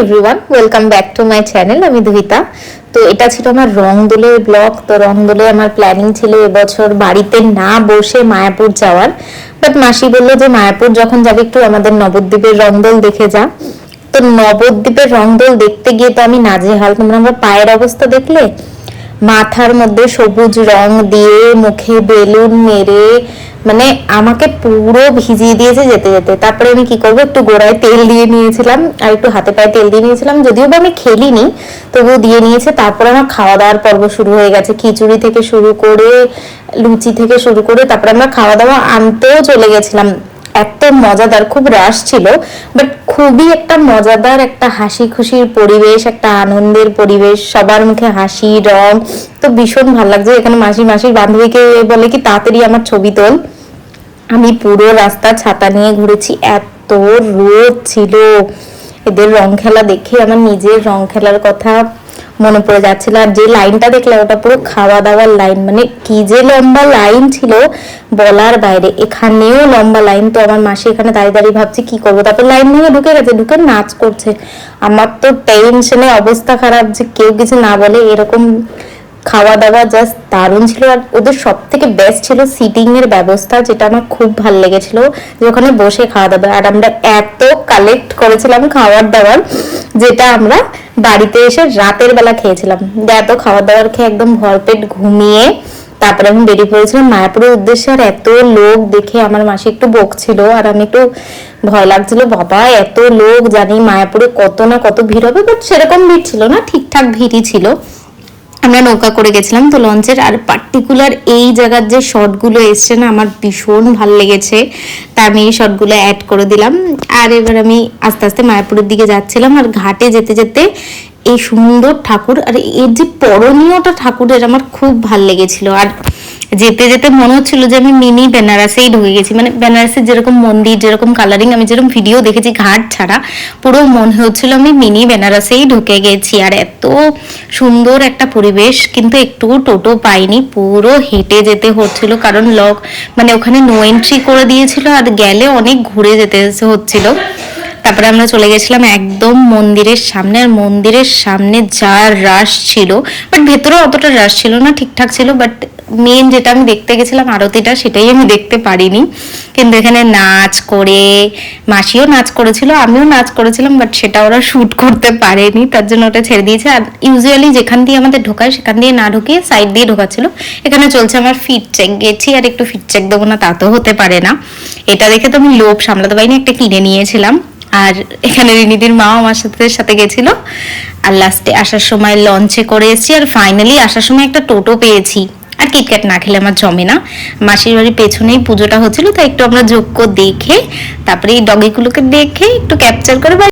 Everyone, welcome back to my channel. আমি দুহিতা। তো এটা ছিল আমার রংদোলের ব্লগ। তো রংদোলে আমার প্ল্যানিং ছিল এবছর বাড়িতে না বসে মায়াপুর যাওয়ার, বাট মাসি বললো যে মায়াপুর যখন যাবে একটু আমাদের নবদ্বীপের রংদোল দেখে যা। তো নবদ্বীপের রংদোল দেখতে গিয়ে তো আমি নাজেহাল। তোমরা আমার পায়ের অবস্থা দেখলে, মাথার মধ্যে সবুজ রং দিয়ে, মুখে বেলুন মেরে, মানে আমাকে পুরো ভিজিয়ে দিয়েছে যেতে যেতে। তারপরে আমি কি করবো, একটু গোড়ায় তেল দিয়ে নিয়েছিলাম আর একটু হাতে পায়ে তেল দিয়ে নিয়েছিলাম, যদিও বা আমি খেলিনি তবুও দিয়ে নিয়েছে। তারপরে আমার খাওয়া দাওয়ার পর্ব শুরু হয়ে গেছে, খিচুড়ি থেকে শুরু করে লুচি থেকে শুরু করে তারপরে আমরা খাওয়া দাওয়া আনতেও চলে গেছিলাম। এত মজাদার, খুব রাশ ছিল, বাট খুবই একটা মজাদার, একটা হাসি খুশির পরিবেশ, একটা আনন্দের পরিবেশ, সবার মুখে হাসি রং। তো ভীষণ ভালো লাগছে। এখানে মাসির বান্ধবীকে বলে কি তাড়াতাড়ি আমার ছবি তোল। আমি পুরো রাস্তা ছাতা নিয়ে ঘুরেছি, এত রোদ ছিল। এদের রং খেলা দেখে আমার নিজের রং খেলার কথা মনে পড়ে যাচ্ছিল। আর যে লাইনটা দেখলে ওটা পুরো খাওয়া দাওয়ার লাইন, মানে কি যে লম্বা লাইন ছিল বলার বাইরে। এখানেও লম্বা লাইন। তো আমার মাসি এখানে দাঁড়িয়ে দাঁড়িয়ে ভাবছে কি করবো, তারপর লাইন ভেঙে ঢুকে গেছে, ঢুকে নাচ করছে। আমার তো টেনশনে অবস্থা খারাপ যে কেউ কিছু না বলে। এরকম খাওয়া দাওয়া জাস্ট দারুণ ছিল। আর ওদের সব থেকে বেস্ট ছিল সিটিং এর ব্যবস্থা, যেটা আমার খুব ভালো লেগেছিল, যে ওখানে বসে খাওয়া দাওয়া। আর আমরা এত কালেক্ট করেছিলাম খাওয়ার দাওয়ার, যেটা আমরা বাড়িতে এসে রাতের বেলা খেয়েছিলাম। এত খাওয়া দাওয়ার খেয়ে একদম ভরপেট ঘুমিয়ে তারপরে আমি বেরিয়ে পড়েছিলাম মায়াপুরের উদ্দেশ্যে। আর এত লোক দেখে আমার মাসি একটু বকছিল আর আমি একটু ভয় লাগছিল, বাবা এত লোক, জানি মায়াপুরে কত না কত ভিড় হবে, বাট সেরকম ভিড় ছিল না, ঠিকঠাক ভিড়ই ছিল। আমরা নৌকা করে গেছিলাম তো লঞ্চের। আর পার্টিকুলার এই জায়গার যে শটগুলো এসছে না, আমার ভীষণ ভালো লেগেছে, তা আমি এই শটগুলো অ্যাড করে দিলাম। আর এবার আমি আস্তে আস্তে মায়াপুরের দিকে যাচ্ছিলাম। আর ঘাটে যেতে যেতে এই সুন্দর ঠাকুর, আর এর যে পরনীয়টা ঠাকুরের আমার খুব ভাল লেগেছিল। আর যেতে যেতে মনে হচ্ছিল যে আমি মিনি বেনারসেই ঢুকে গেছি। মানে বেনারসের যেরকম মন্দির, যেরকম কালারিং, আমি যেরকম ভিডিও দেখেছি ঘাট ছাড়া, পুরো মনে হচ্ছিল আমি মিনি বেনারসেই ঢুকে গেছি। আর এত সুন্দর একটা পরিবেশ, কিন্তু একটু টোটো পাইনি, পুরো হেঁটে যেতে হচ্ছিল, কারণ মানে ওখানে নো এন্ট্রি করে দিয়েছিল, আর গেলে অনেক ঘুরে যেতে হচ্ছিল। তারপরে আমরা চলে গেছিলাম একদম মন্দিরের সামনে। আর মন্দিরের সামনে যা রাশ ছিল, বাট ভেতরে অতটা রাশ ছিল না, ঠিকঠাক ছিল। বাট মেন যেটা আমি দেখতে গেছিলাম আরতিটা, সেটাই আমি দেখতে পারিনি। কিন্তু এখানে নাচ করে, মাসিও নাচ করেছিল, আমিও নাচ করেছিলাম, বাট সেটা ওরা শুট করতে পারেনি, তার জন্য ওটা ছেড়ে দিয়েছে। আর ইউজুয়ালি যেখান দিয়ে আমাদের ঢোকায় সেখান দিয়ে না ঢুকিয়ে সাইড দিয়ে ঢোকাচ্ছিল। এখানে চলছে আমার ফিট চেক, গেছি আর একটু ফিট চেক দেবো না তা তো হতে পারে না। এটা দেখে তো আমি লোভ সামলাতে পারিনি, একটা কিনে নিয়েছিলাম। আর এখানে রিনিদির মাও আমার সাথে গেছিল। আর লাস্টে আসার সময় লঞ্চে করে এসেছি। আর ফাইনালি আসার সময় একটা টোটো পেয়েছি। আর কিটক্যাট না খেলে আমার জমে না। মাসির বাড়ির পেছনেই পুজোটা হচ্ছিল, তাই একটু আমরা যজ্ঞ দেখে তারপরে এই ডগিগুলোকে দেখে একটু ক্যাপচার করে